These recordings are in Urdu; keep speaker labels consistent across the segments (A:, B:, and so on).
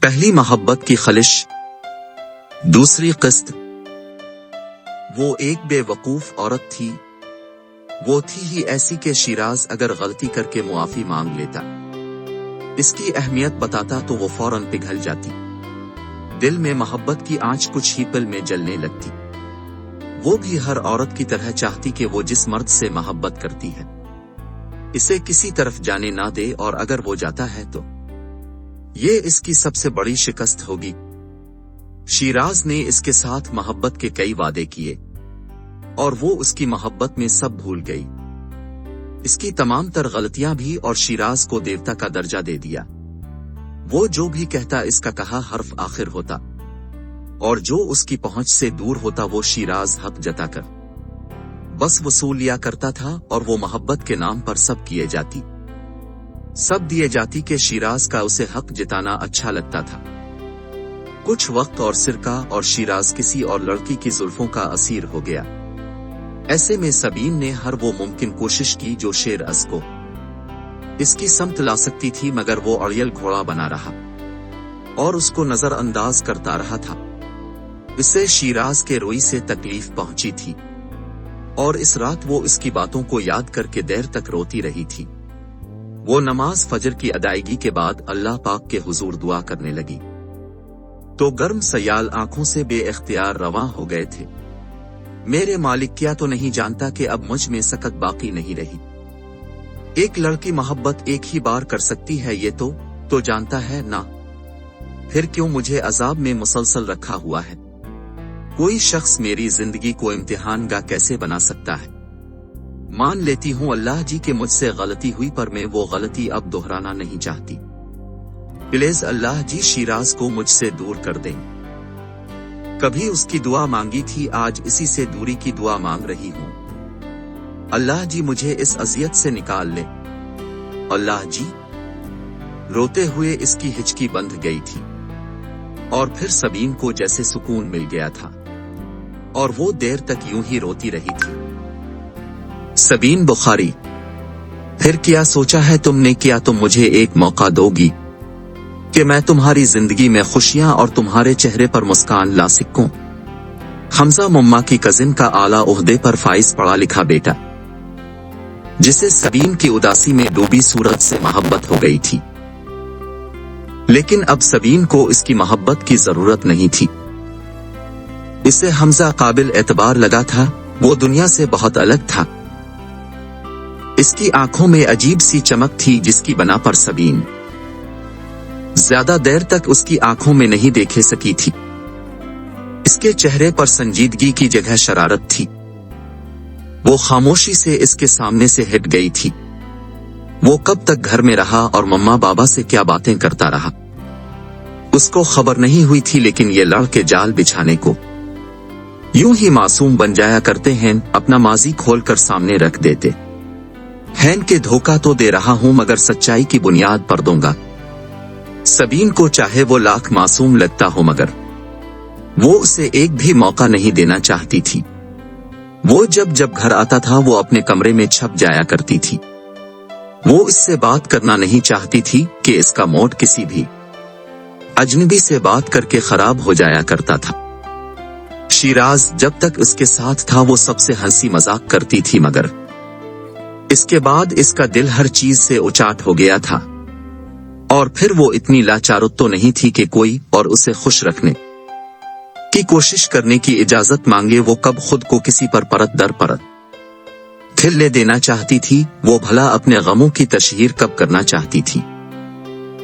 A: پہلی محبت کی خلش، دوسری قسط۔ وہ ایک بے وقوف عورت تھی، وہ تھی ہی ایسی کہ شیراز اگر غلطی کر کے معافی مانگ لیتا، اس کی اہمیت بتاتا تو وہ فوراً پگھل جاتی، دل میں محبت کی آنچ کچھ ہی پل میں جلنے لگتی۔ وہ بھی ہر عورت کی طرح چاہتی کہ وہ جس مرد سے محبت کرتی ہے اسے کسی طرف جانے نہ دے، اور اگر وہ جاتا ہے تو یہ اس کی سب سے بڑی شکست ہوگی۔ شیراز نے اس کے ساتھ محبت کے کئی وعدے کیے اور وہ اس کی محبت میں سب بھول گئی، اس کی تمام تر غلطیاں بھی، اور شیراز کو دیوتا کا درجہ دے دیا۔ وہ جو بھی کہتا اس کا کہا حرف آخر ہوتا، اور جو اس کی پہنچ سے دور ہوتا وہ شیراز حق جتا کر بس وصول لیا کرتا تھا، اور وہ محبت کے نام پر سب کیے جاتی، سب دیے جاتی کہ شیراز کا اسے حق جتانا اچھا لگتا تھا۔ کچھ وقت اور سرکہ اور شیراز کسی اور لڑکی کی زلفوں کا اسیر ہو گیا۔ ایسے میں سبین نے ہر وہ ممکن کوشش کی جو شیر از کو اس کی سمت لا سکتی تھی، مگر وہ اڑیل گھوڑا بنا رہا اور اس کو نظر انداز کرتا رہا تھا۔ اسے شیراز کے روئی سے تکلیف پہنچی تھی، اور اس رات وہ اس کی باتوں کو یاد کر کے دیر تک روتی رہی تھی۔ وہ نماز فجر کی ادائیگی کے بعد اللہ پاک کے حضور دعا کرنے لگی تو گرم سیال آنکھوں سے بے اختیار رواں ہو گئے تھے۔ میرے مالک، کیا تو نہیں جانتا کہ اب مجھ میں سکت باقی نہیں رہی؟ ایک لڑکی محبت ایک ہی بار کر سکتی ہے، یہ تو جانتا ہے نا، پھر کیوں مجھے عذاب میں مسلسل رکھا ہوا ہے؟ کوئی شخص میری زندگی کو امتحان گاہ کیسے بنا سکتا ہے؟ مان لیتی ہوں اللہ جی کہ مجھ سے غلطی ہوئی، پر میں وہ غلطی اب دہرانا نہیں چاہتی۔ پلیز اللہ جی شیراز کو مجھ سے دور کر دیں۔ کبھی اس کی دعا مانگی تھی، آج اسی سے دوری کی دعا مانگ رہی ہوں۔ اللہ جی مجھے اس اذیت سے نکال لے۔ اللہ جی۔ روتے ہوئے اس کی ہچکی بندھ گئی تھی، اور پھر سبین کو جیسے سکون مل گیا تھا، اور وہ دیر تک یوں ہی روتی رہی تھی۔ سبین بخاری، پھر کیا سوچا ہے تم نے؟ کیا تم مجھے ایک موقع دو گی کہ میں تمہاری زندگی میں خوشیاں اور تمہارے چہرے پر مسکان لا سکوں؟ حمزہ مما کی کزن کا اعلیٰ عہدے پر فائز پڑھا لکھا بیٹا، جسے سبین کی اداسی میں ڈوبی صورت سے محبت ہو گئی تھی، لیکن اب سبین کو اس کی محبت کی ضرورت نہیں تھی۔ اسے حمزہ قابل اعتبار لگا تھا، وہ دنیا سے بہت الگ تھا۔ اس کی آنکھوں میں عجیب سی چمک تھی جس کی بنا پر سبین زیادہ دیر تک اس کی آنکھوں میں نہیں دیکھے سکی تھی۔ اس کے چہرے پر سنجیدگی کی جگہ شرارت تھی، وہ خاموشی سے اس کے سامنے سے ہٹ گئی تھی۔ وہ کب تک گھر میں رہا اور مما بابا سے کیا باتیں کرتا رہا، اس کو خبر نہیں ہوئی تھی، لیکن یہ لڑ کے جال بچھانے کو یوں ہی معصوم بن جایا کرتے ہیں، اپنا ماضی کھول کر سامنے رکھ دیتے ہیں کہ دھوکہ تو دے رہا ہوں مگر سچائی کی بنیاد پر دوں گا۔ سبین کو چاہے وہ لاکھ معصوم لگتا ہو، مگر وہ اسے ایک بھی موقع نہیں دینا چاہتی تھی۔ وہ جب گھر آتا تھا وہ اپنے کمرے میں چھپ جایا کرتی تھی۔ وہ اس سے بات کرنا نہیں چاہتی تھی کہ اس کا موڈ کسی بھی اجنبی سے بات کر کے خراب ہو جایا کرتا تھا۔ شیراز جب تک اس کے ساتھ تھا وہ سب سے ہنسی مذاق کرتی تھی، مگر اس کے بعد اس کا دل ہر چیز سے اچاٹ ہو گیا تھا، اور پھر وہ اتنی لاچارت تو نہیں تھی کہ کوئی اور اسے خوش رکھنے کی کوشش کرنے کی اجازت مانگے۔ وہ کب خود کو کسی پر پرت در پرت ٹھلے دینا چاہتی تھی، وہ بھلا اپنے غموں کی تشہیر کب کرنا چاہتی تھی،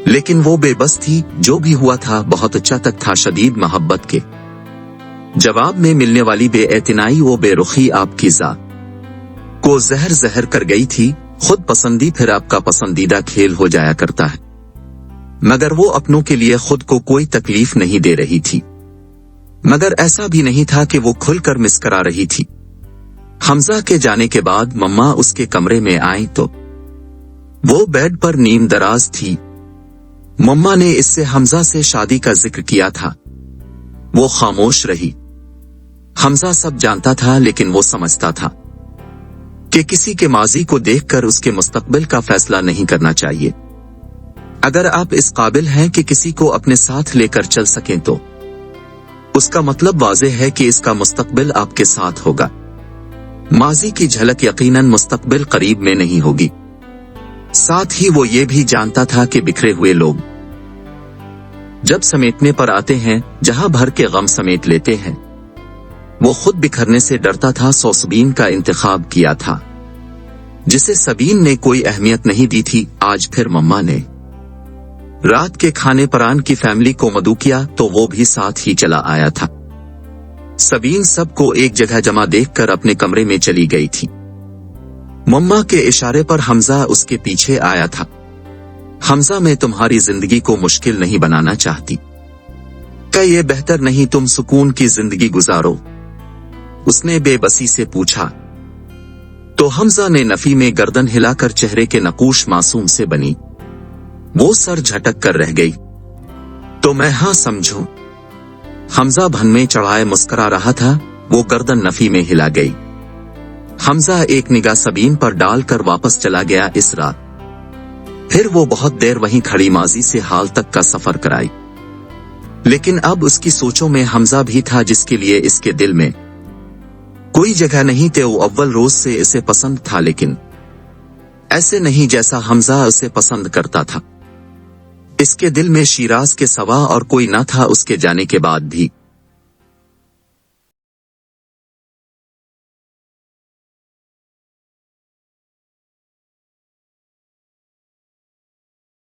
A: لیکن وہ بے بس تھی۔ جو بھی ہوا تھا بہت اچھا تک تھا۔ شدید محبت کے جواب میں ملنے والی بے اعتنائی و بے رخی آپ کی ذات کو زہر کر گئی تھی۔ خود پسندی پھر آپ کا پسندیدہ کھیل ہو جایا کرتا ہے، مگر وہ اپنوں کے لیے خود کو کوئی تکلیف نہیں دے رہی تھی، مگر ایسا بھی نہیں تھا کہ وہ کھل کر مسکرا رہی تھی۔ حمزہ کے جانے کے بعد مما اس کے کمرے میں آئیں تو وہ بیڈ پر نیم دراز تھی۔ مما نے اس سے حمزہ سے شادی کا ذکر کیا تھا، وہ خاموش رہی۔ حمزہ سب جانتا تھا، لیکن وہ سمجھتا تھا کہ کسی کے ماضی کو دیکھ کر اس کے مستقبل کا فیصلہ نہیں کرنا چاہیے۔ اگر آپ اس قابل ہیں کہ کسی کو اپنے ساتھ لے کر چل سکیں تو اس کا مطلب واضح ہے کہ اس کا مستقبل آپ کے ساتھ ہوگا۔ ماضی کی جھلک یقیناً مستقبل قریب میں نہیں ہوگی۔ ساتھ ہی وہ یہ بھی جانتا تھا کہ بکھرے ہوئے لوگ جب سمیٹنے پر آتے ہیں، جہاں بھر کے غم سمیٹ لیتے ہیں، وہ خود بکھرنے سے ڈرتا تھا۔ سبین کا انتخاب کیا تھا جسے سبین نے کوئی اہمیت نہیں دی تھی۔ آج پھر مما نے رات کے کھانے پران کی فیملی کو مدعو کیا تو وہ بھی ساتھ ہی چلا آیا تھا۔ سبین سب کو ایک جگہ جمع دیکھ کر اپنے کمرے میں چلی گئی تھی۔ مما کے اشارے پر حمزہ اس کے پیچھے آیا تھا۔ حمزہ، میں تمہاری زندگی کو مشکل نہیں بنانا چاہتی، کہ یہ بہتر نہیں تم سکون کی زندگی گزارو؟ اس نے بے بسی سے پوچھا تو حمزہ نے نفی میں گردن ہلا کر چہرے کے نقوش معصوم سے بنی۔ وہ سر جھٹک کر رہ گئی۔ تو میں ہاں سمجھوں۔ حمزہ بھن میں چڑھائے مسکرا رہا تھا۔ وہ گردن نفی میں ہلا گئی۔ حمزہ ایک نگاہ سبین پر ڈال کر واپس چلا گیا اس رات۔ پھر وہ بہت دیر وہیں کھڑی ماضی سے حال تک کا سفر کرائی، لیکن اب اس کی سوچوں میں حمزہ بھی تھا، جس کے لیے اس کے دل میں کوئی جگہ نہیں تھی۔ وہ اول روز سے اسے پسند تھا، لیکن ایسے نہیں جیسا حمزہ اسے پسند کرتا تھا۔ اس کے دل میں شیراز کے سوا اور کوئی نہ تھا۔ اس کے جانے کے بعد بھی